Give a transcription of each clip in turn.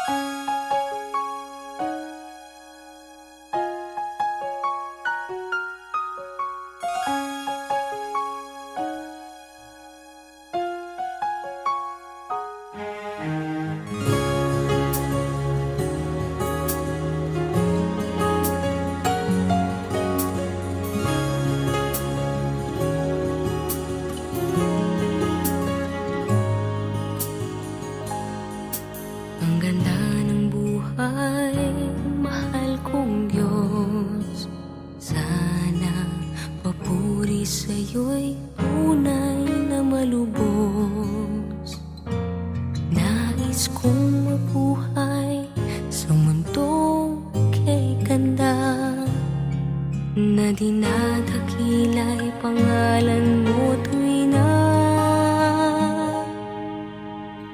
Ang ganda ng buhay, mahal kong Diyos. Sana papuri sa'yo'y tunay na malubos. Nais kong mabuhay sa mundong kay ganda, na dinadakila'y pangalan mo tuwing na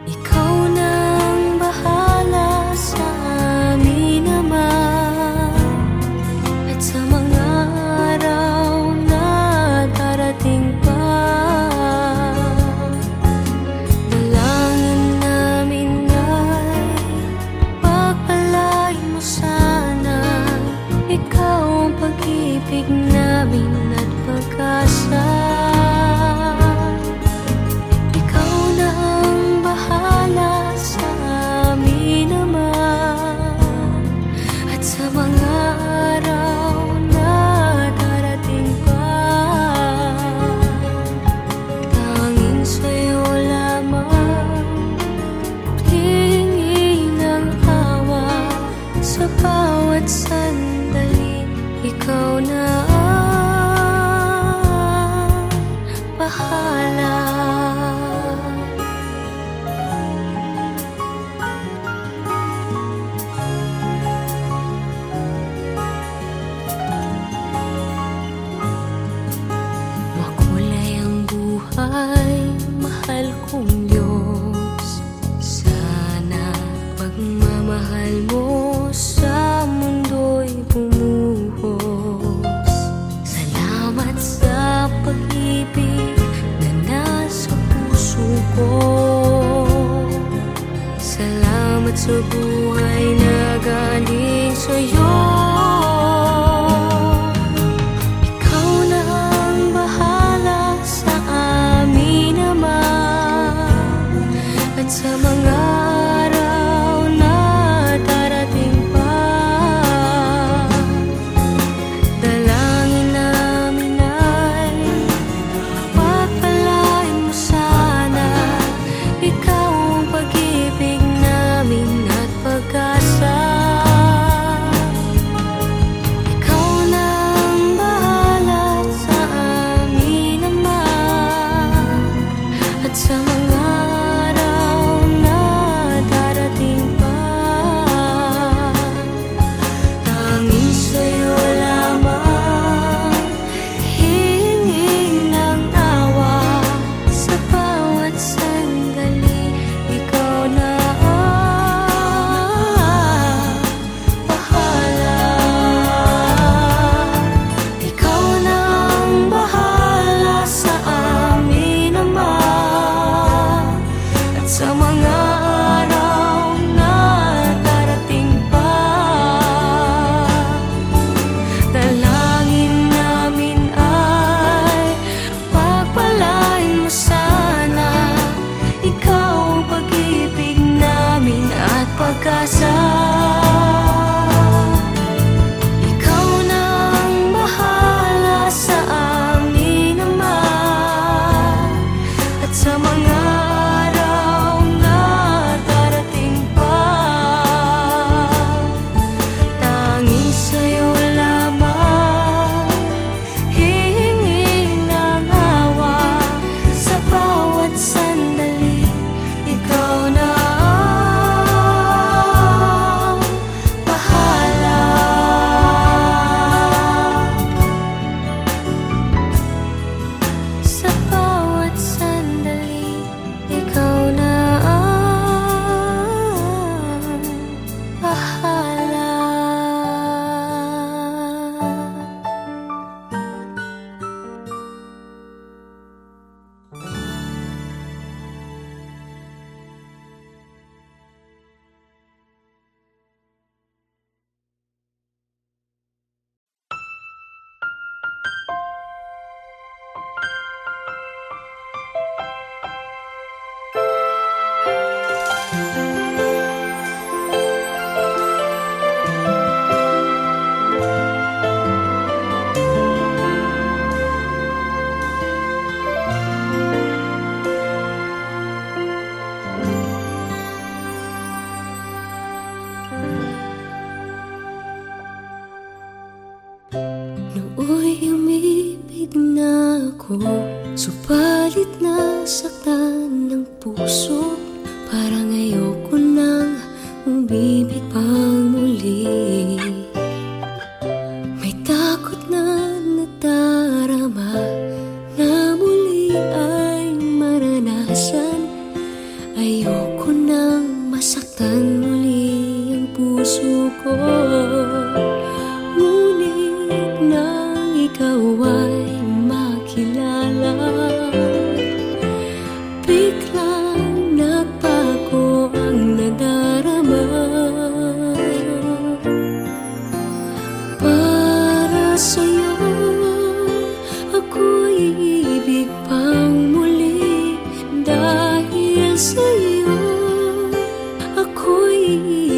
ikaw nang bahala sa amin naman. At sa mga araw na darating pa, dalangin namin ay pagpalain mo sana. Ikaw ang pag-ibig namin at pag-asa. Ikaw na ang bahala sa amin naman. At sa mga araw na darating pa, tanging sa'yo lamang hihingi ng awa. Sa bawat sandali, ikaw na ang bahala. Makulay ang buhay, mahal kong Diyos. Sana pagmamahal mo sa mundo'y bumuhos. Salamat sa pag-ibig na nasa puso ko. Salamat sa buhay na galing sa'yo. Ikaw na ang bahala sa amin naman. At sa mga araw na darating pa, dalangin namin ay pagpalain mo sana. Ikaw ang pag-ibig namin at pag-asa. Ikaw na ang bahala sa amin naman. At sa mga araw na darating pa, tanging sa'yo lamang hihingi ng awa. Sa bawat sandali, ikaw na ang bahala. Ikaw na ang bahala sa amin naman. At sa mga araw na darating pa, dalangin namin ay pagpalain mo sana. Ikaw ang pag-ibig namin at pag-asa. Ikaw na ang bahala sa amin naman. At sa mga araw na darating pa, tanging sa'yo lamang hihingi ng awa. Sa bawat sandali, ikaw na ang Ako'y umibig na ako, subalit nasaktan ng puso. Parang ayoko nang umibig pang muli. May takot na nadarama na muli ay maranasan. Ayoko nang masaktan muli ang puso ko. Ngunit nang ikaw ay makilala, biglang nagbago ang nadarama. Para sa'yo ako'y ibig pang muli. Dahil sa'yo ako'y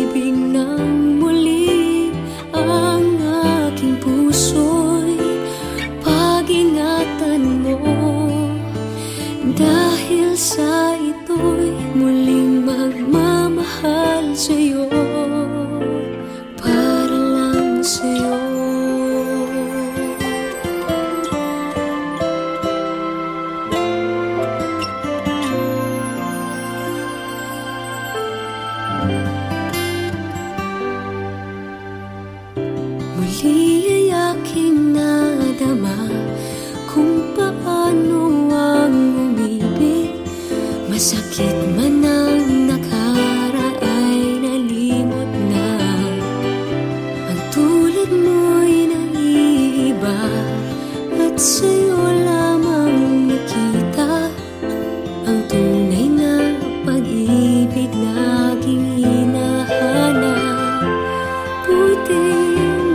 ibig ng muli. Ang aking puso'y pag-ingatan mo. Dahil sa ito'y muling magmamahal sa'yo, para lang sa'yo. Muli ay aking nadama kung paano ang umibig. Masakit man ang nakaraan nalimot na. Ang tulad mo'y naiiba at sa'yo lamang nakita ang tunay na pag-ibig na aking hinahanap. Buti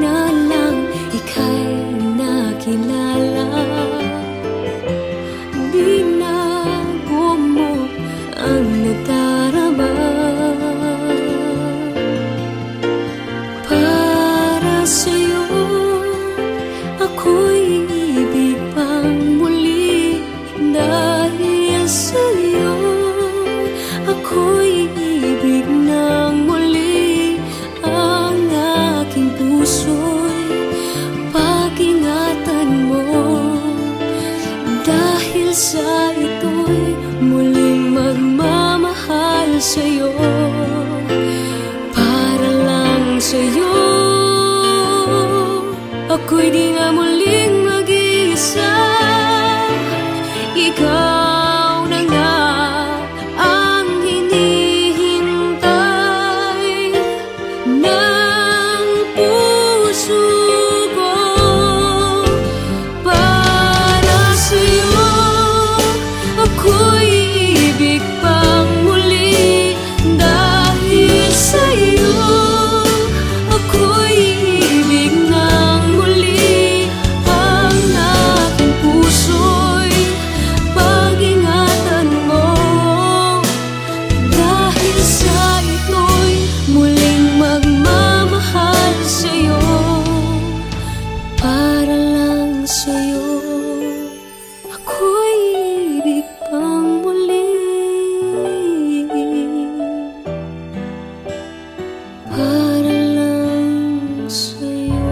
na lang ika'y nakilala. Binago mo ang nadarama. Para sa'yo ako'y ibig pang muli. Dahil sa'yo ako'y ibig ng muli. Ang aking puso'y pag-ingatan mo. Dahil sa ito'y muling magmamahal sa'yo, para lang sa'yo. Ako'y di nga muling mag-iisa. Ikaw na nga ang hinihintay ng puso ko. Para sa'yo ako'y ibig pang muli. Dahil sa'yo ako'y ibig ng muli. Ang aking puso'y pag-ingatan mo. Dahil sa ito'y muling magmamahal sa'yo, para lang sa'yo. Ako'y ibig pang muli. Para lang sa'yo.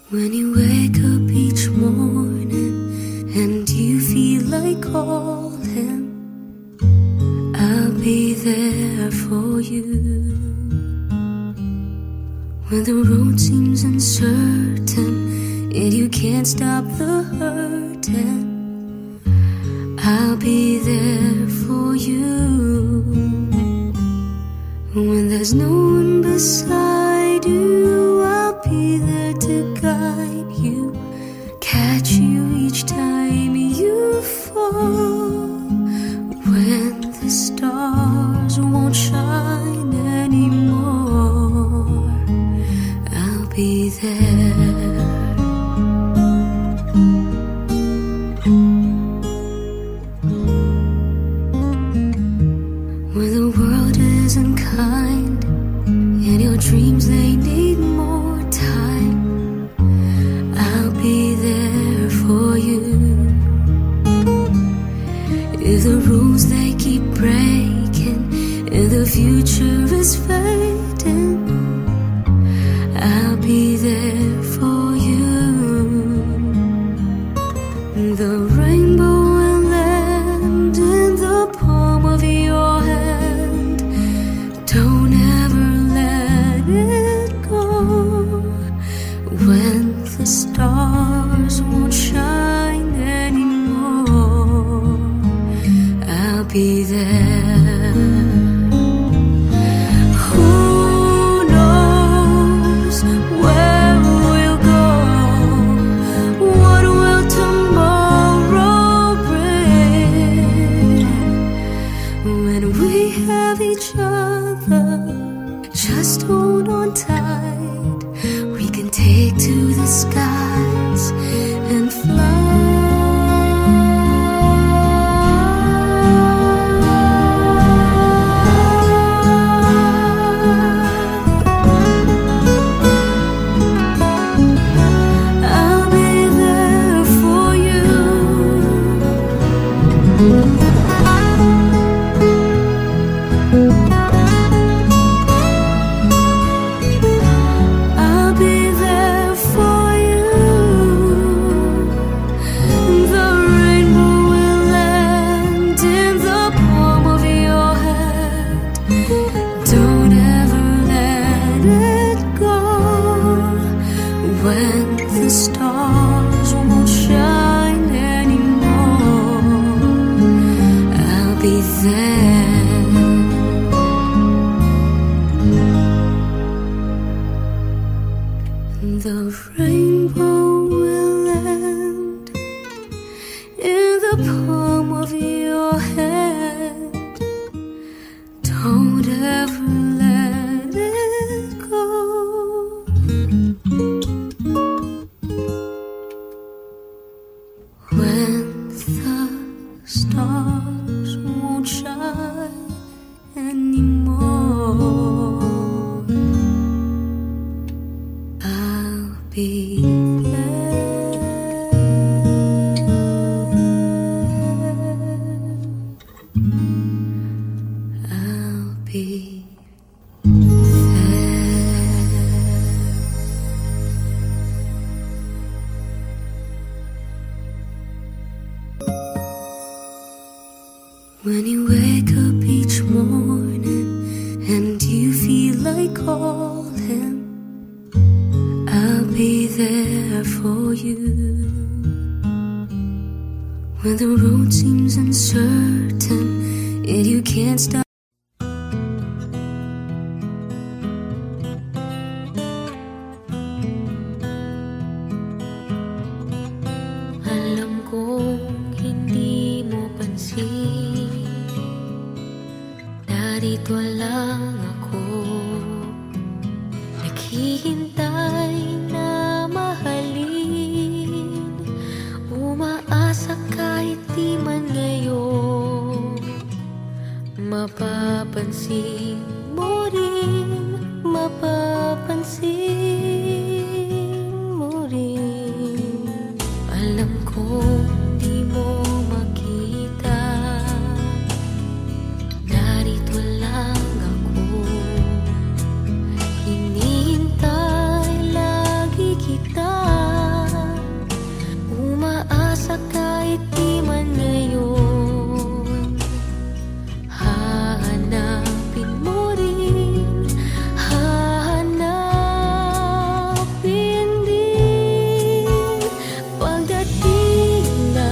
When you wake up each morning and you feel like calling, I'll be there for you. When the road seems uncertain and you can't stop the hurting, I'll be there for you. When there's no one beside you, I'll be there to guide you, catch you each time you fall. When the stars won't shine anymore, I'll be there. When the world isn't kind and your dreams, they need more time, I'll be there for you. If the rules they keep breaking and the future is fading, I'll be there for you. The rainbow will land in the palm of your hand. Don't ever let it go. When the stars won't shine anymore, I'll be there. Who knows where we'll go? What will tomorrow bring? When we have each other, just hold on tight. We can take to the skies and fly. I'll be there for you. I'll be there for you. The rainbow will land in the palm of your hand. Don't ever let it go. When the stars won't shine anymore, I'll be there. The rainbow will land in the palm of your hand. Don't ever let it go. When the stars won't shine anymore, I'll be there. I'll be when you wake up each morning and you feel like calling, I'll be there for you. When the road seems uncertain and you can't stop. Alam kong hindi mo pansin, narito lang ako, naghihintay na mahalin, umaasa kahit di man ngayon, mapapansin mo rin, mapapansin mo rin. Alam ko di mo makita, narito lang ako, hinihintay lagi kita, umaasa kahit di man ngayon, hahanapin mo rin, hahanapin din, pagdating na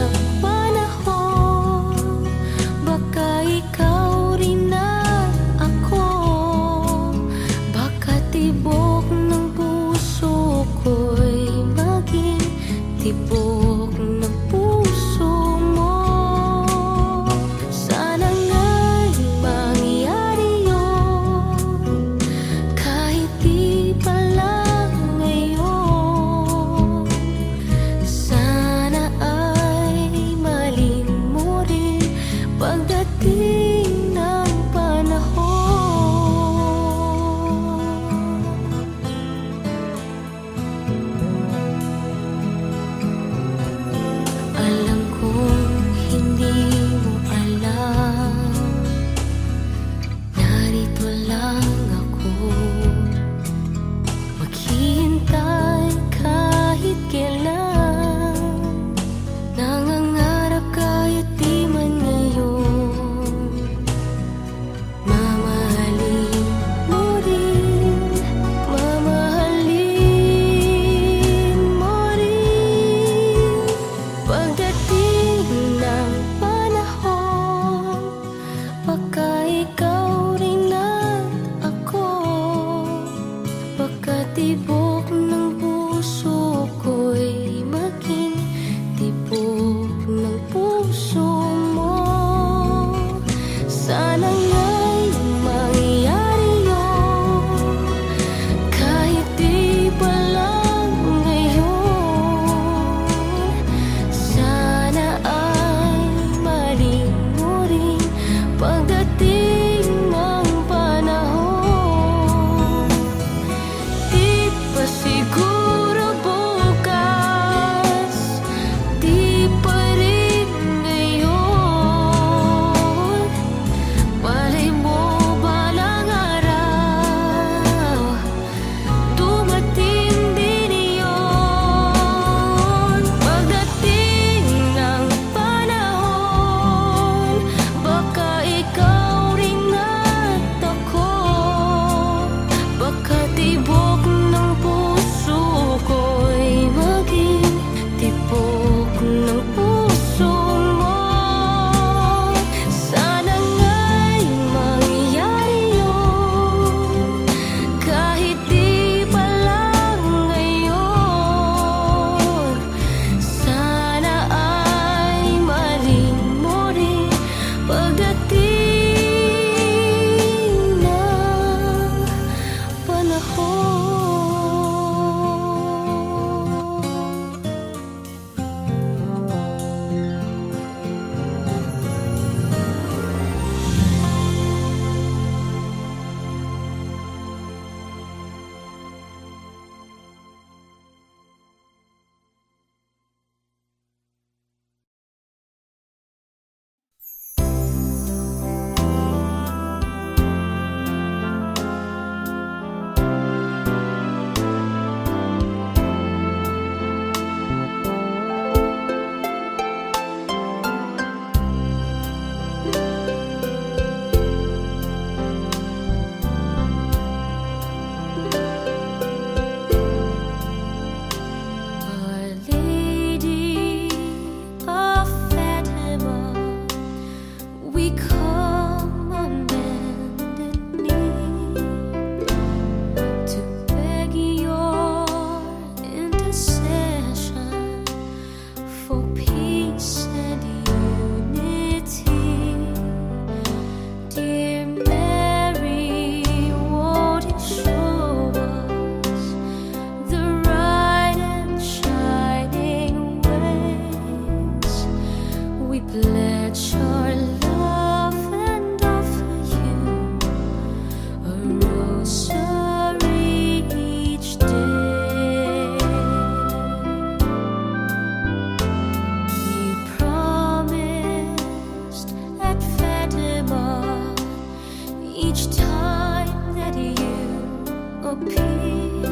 appear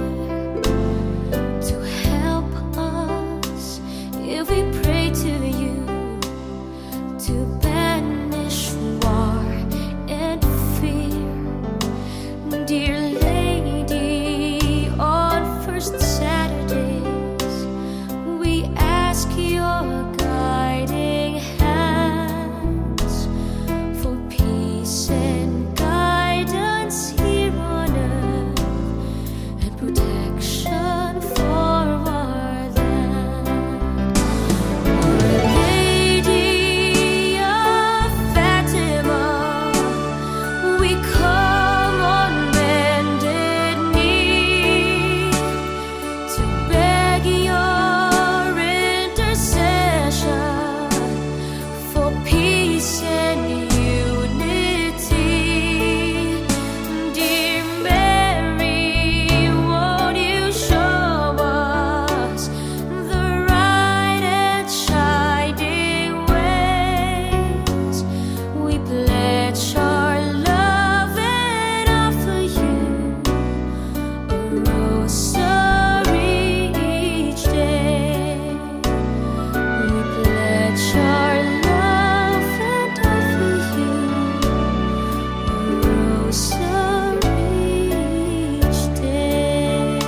to help us if we pray to you to banish war and fear. Dear Lady, on first Saturdays we ask your guiding hands for peace and guidance here on earth and protection for our land. Our Lady of Fatima, we come on bended knee to beg your intercession for peace and unity. Dear Mary, won't you show us the right and shining ways? We pledge our love and offer you a rosary each day. We pledge our love and offer you a rosary each day.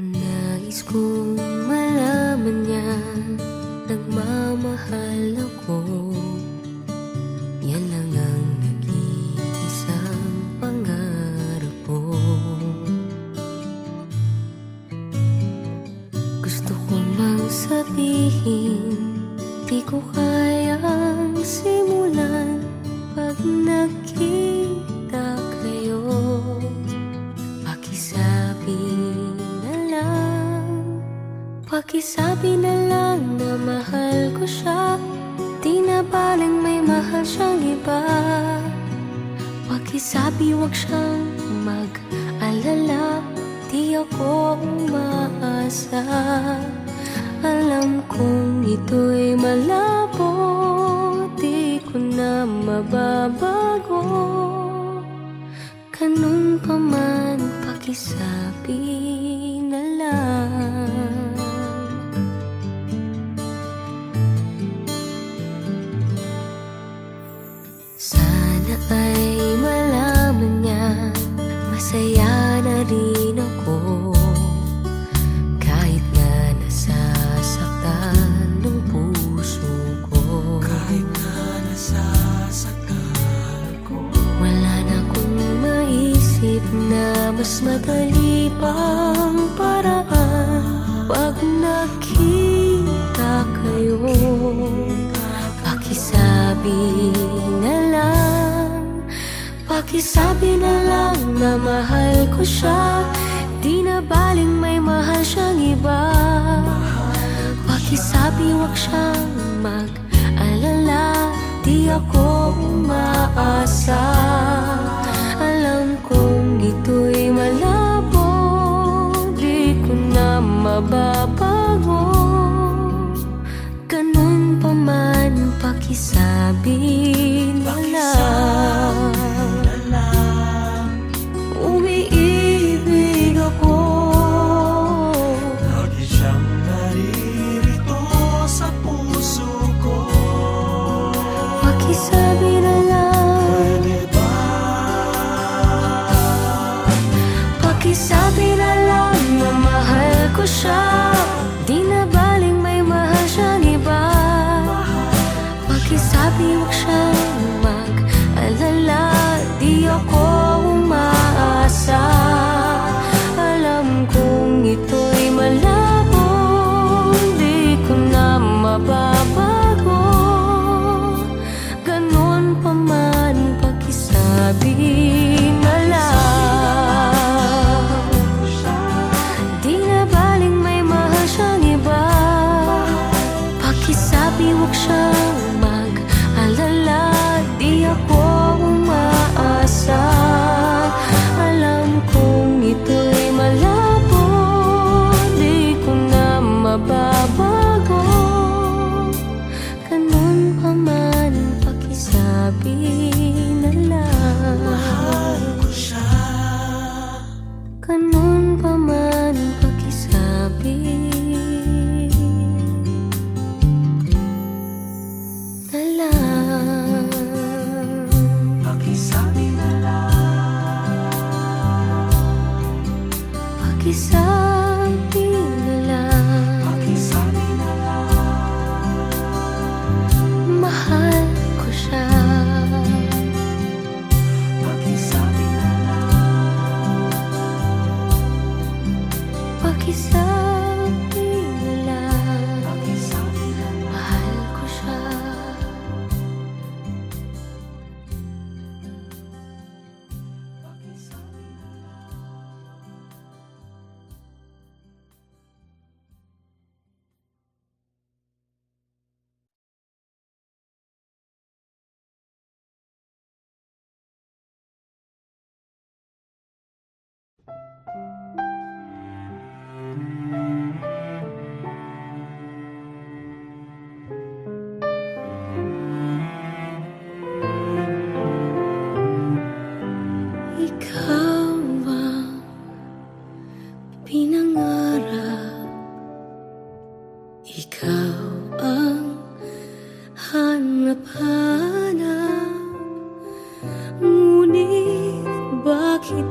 Nais kong malaman niya nagmamahal ako. Yan lang ang nag-iisang pangarap ko. Gusto ko mang sabihin, di ko kayang simulan pag nakita kayo. Pakisabi na lang na mahal ko siya, di na baling may mahal siyang iba. Pakisabi wag siyang mag-alala, di ako umaasa. Alam kong ito'y malabo, di ko na mababago. Ganun pa man, pakisabi na lang. Sana ay malaman niya, masaya na rin ako. Kahit na nasasaktan ng puso ko. Kahit na nasasaktan ako. Wala na akong maisip na mas madali pang paraan. Pag nakita kayo, pakisabi na lang, pakisabi na lang na mahal ko siya, di na baling may mahal siyang iba. Pakisabi wag siyang mag-alala, di ako umaasa. Alam kong ito'y malabo, di ko na mababago. Ganun pa man, pakisabi na lang. Umiibig ako, lagi siyang naririto sa puso ko. Pakisabi na lang, pwede ba? Pakisabi na lang na mahal ko siya, di na baling may mahal siyang iba. Pakisabi wag siyang mag-alala, di ako umaasa. Alam kong ito'y malabo, di ko na mababago. Ganun pa man, pakisabi na lang. Di na baling may mahal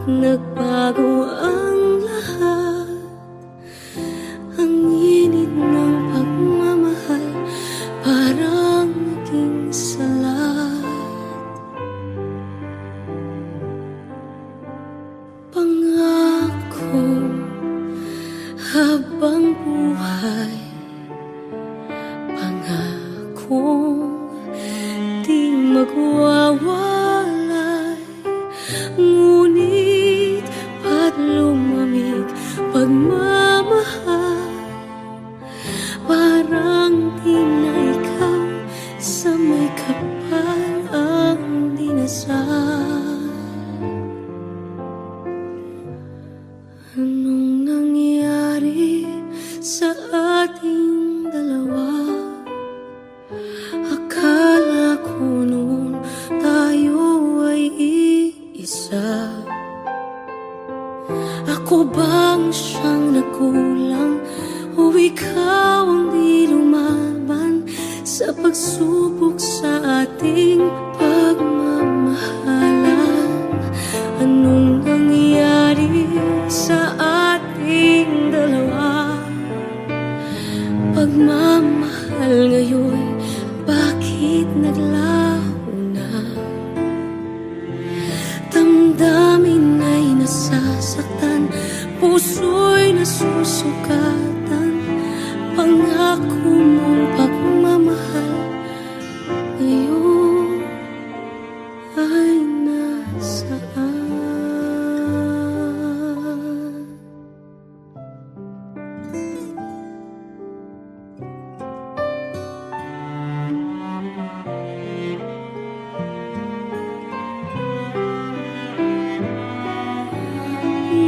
nagbago ang lahat. Ang init ng pagmamahal parang naging salat. Pangako habang buhay, pangakong di magwawalay. Ngunit ba't lumamig pagmamahal? Parang di na ikaw sa may kapal ang dinasal. Anong nangyari sa ating dalawa? Akala ko noon tayo ay iisa. Ako bang siyang nagkulang o ikaw ang di lumaban sa pagsubok sa ating pagmamahalan? Anong nangyari sa ating dalawa? Pagmamahal ngayon, bakit naglaho na? Damdamin ay nasasaktan, puso'y nasusukatan. Pangako mong pagmamahal ngayon ay nasaan?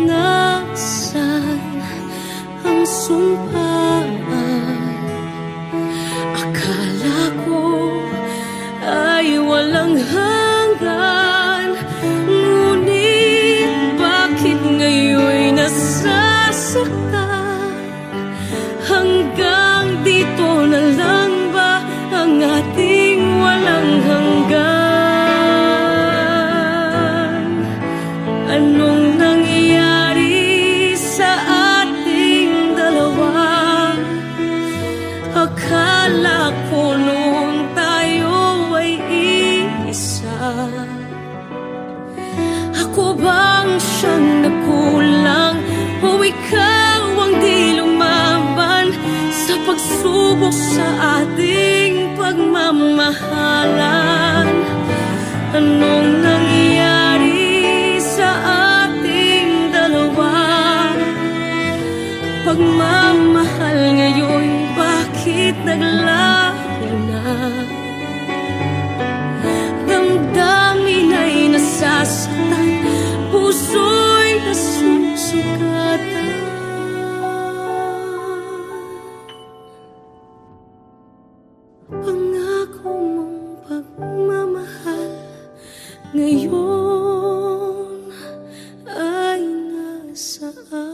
Nasaan ang sumpaan? Akala ko ay walang hanggan. Ngunit bakit ngayon nasasaktan? Hanggang dito na lang ba ang ating walang hanggan? Anong nangyari sa ating dalawa? Akala ko noon tayo ay iisa. Ako bang siyang nagkulang o ikaw ang di lumaban sa pagsubok sa ating pagmamahalan? Anong nangyari sa ating dalawa? Pagmamahal ngayon, bakit naglaho na? Damdamin ay nasasaktan, puso'y nasusukatan. Pangako mong pagmamahal ngayon ay nasaan?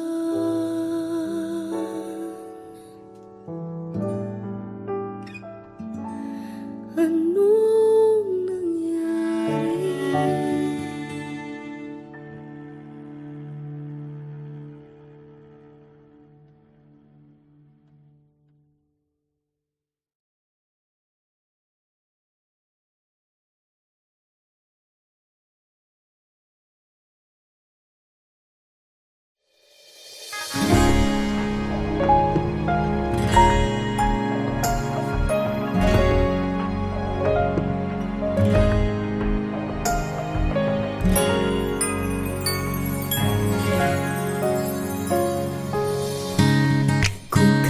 Anong nangyari?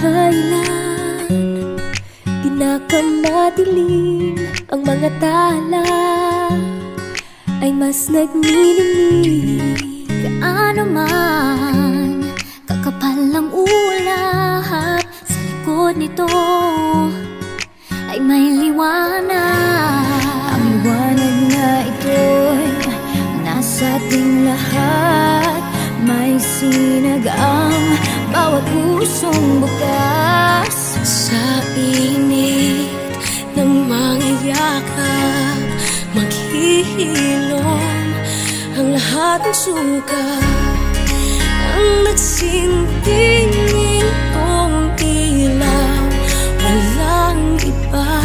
Kailan pinakamadilim ang mga tala ay mas nagniningning. Gaano man kakapal ang ulap, sa likod nito ay may liwanag. Ang liwanag na ito'y nasa ating lahat, may sinag ang bawat pusong bukas. Sa init ng mga yakap, maghihilom ang lahat lahat ng sugat ang nagsinting itong ilaw. Walang iba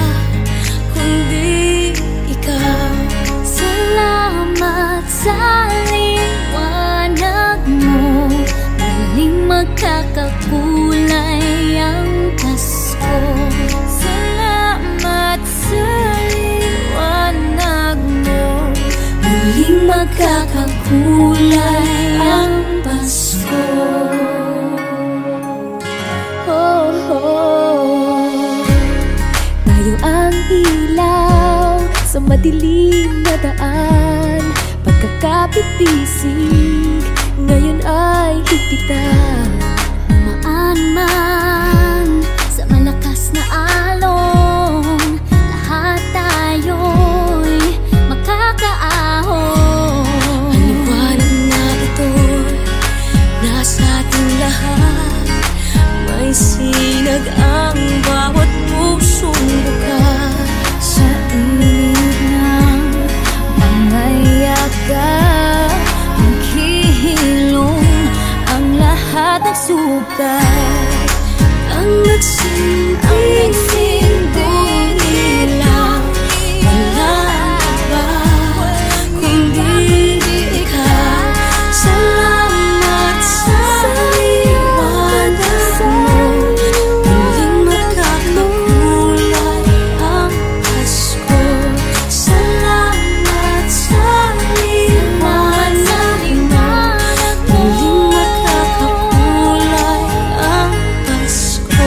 kundi ikaw. Salamat sa liwanag mo, muling magkakakulay ang Pasko. Salamat sa liwanag mo, muling magkakakulay ang Pasko. Oh, oh. Tayo ang ilaw sa madilim na daan, pagkakapit-bisig ngayon ay higpitan. Umaan man sa malakas na alon, lahat tayo'y makakaahon. Ang liwanag na ito nasa ating lahat, may sinag ang bawat pusong bukas. Sa init ng mga yakap, ang kihilom ang lahat ng sugat, ang nagsinding ilaw. Walang iba kundi ikaw. Salamat sa liwanag mo, muling magkakakulay ang Pasko. Salamat sa liwanag mo, muling magkakakulay ang Pasko.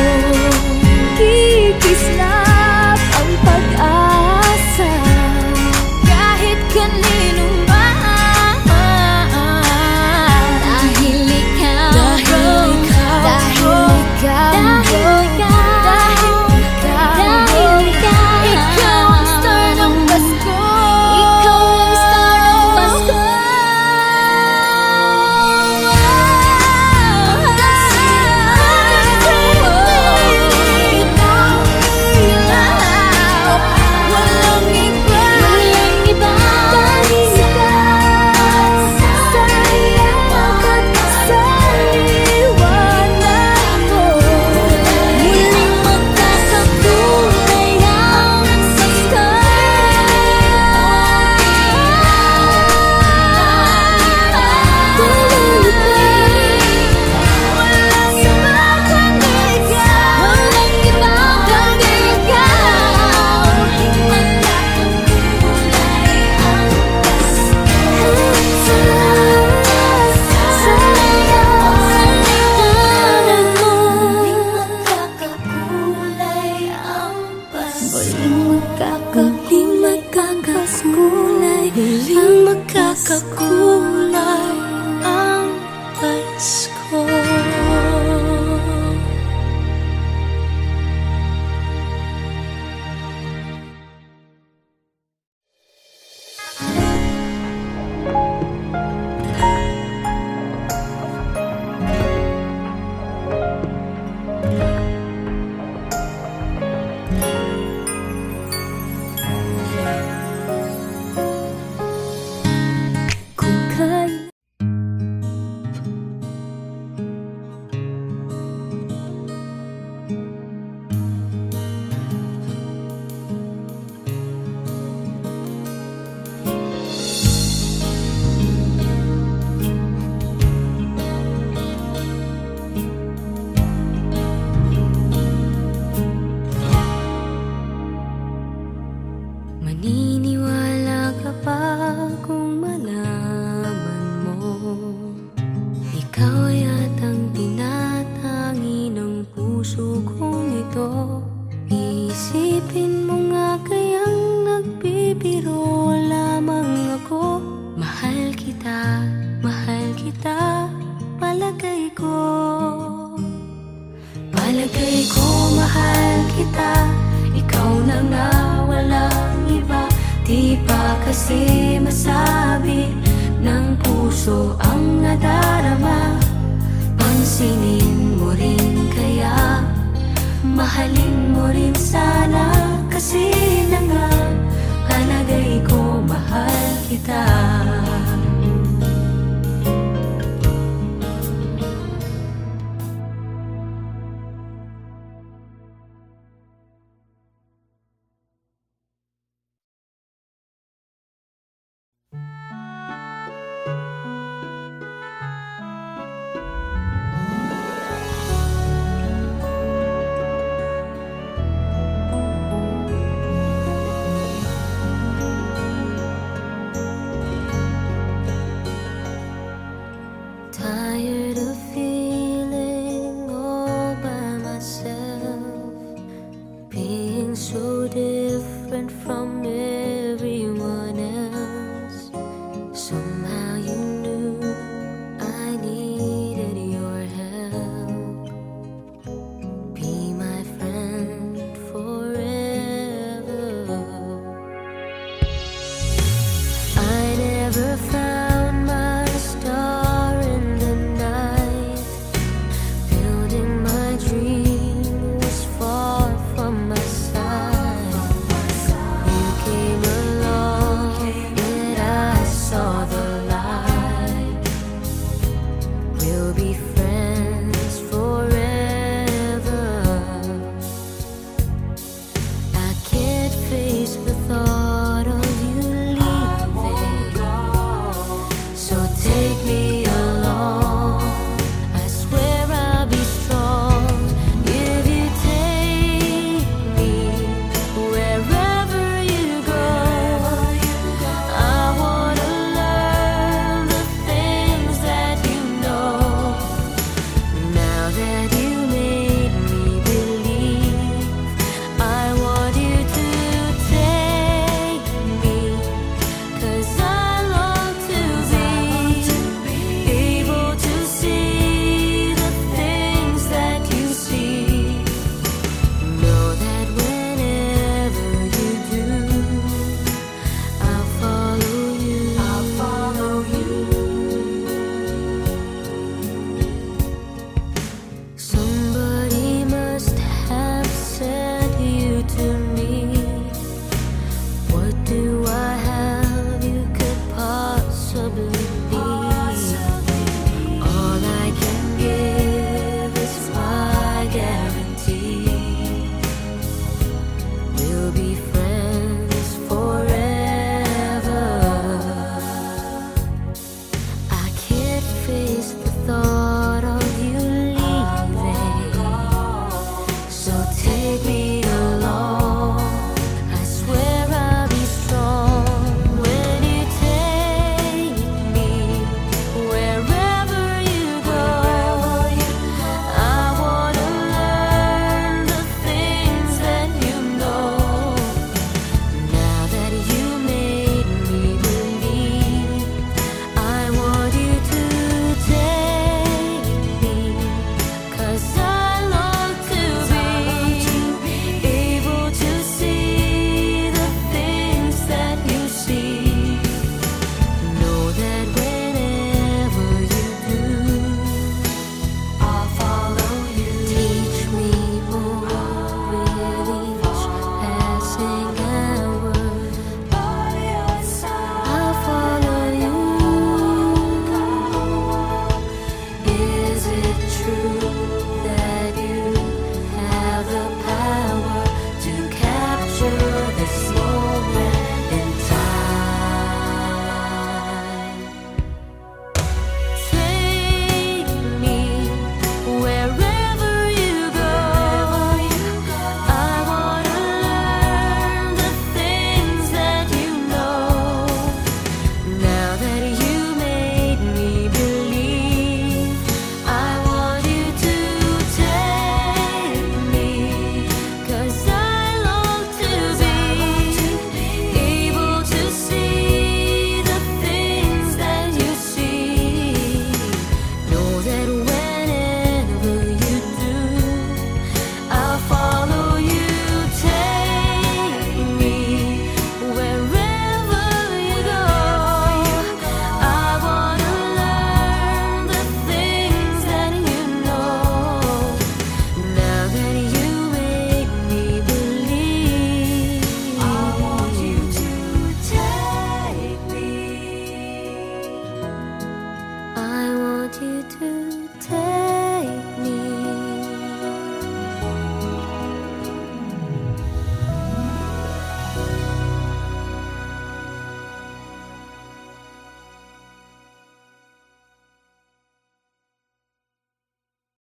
Kikislap ang pag-asa kahit kanino man, dahil ikaw, dahil ikaw, ikaw ang star ng Pasko. Ikaw ang star ng Pasko. Walang iba, walang iba, dahil ikaw sa liwanag mo, muling magkakakulay ang Pasko. Walang iba kundi ikaw, walang iba kundi ikaw, muling magkakakulay ang Pasko. Sa liwanag mo, muling magkakakulay ang Pasko. Muling magkakakulay, muling magkakakulay ang Pasko. Kung kailan maniniwala ka pa kung malaman mo, ikaw yatang tinatangi ng puso kong ito. Iisipin mo nga kayang nagbibiro lamang ako. Mahal kita, palagay ko. Palagay ko mahal kita, ikaw na nga walang iba. Di pa kasi masabi ng puso ang nadarama. Pansinin mo rin kaya, mahalin mo rin sana. Kasi na nga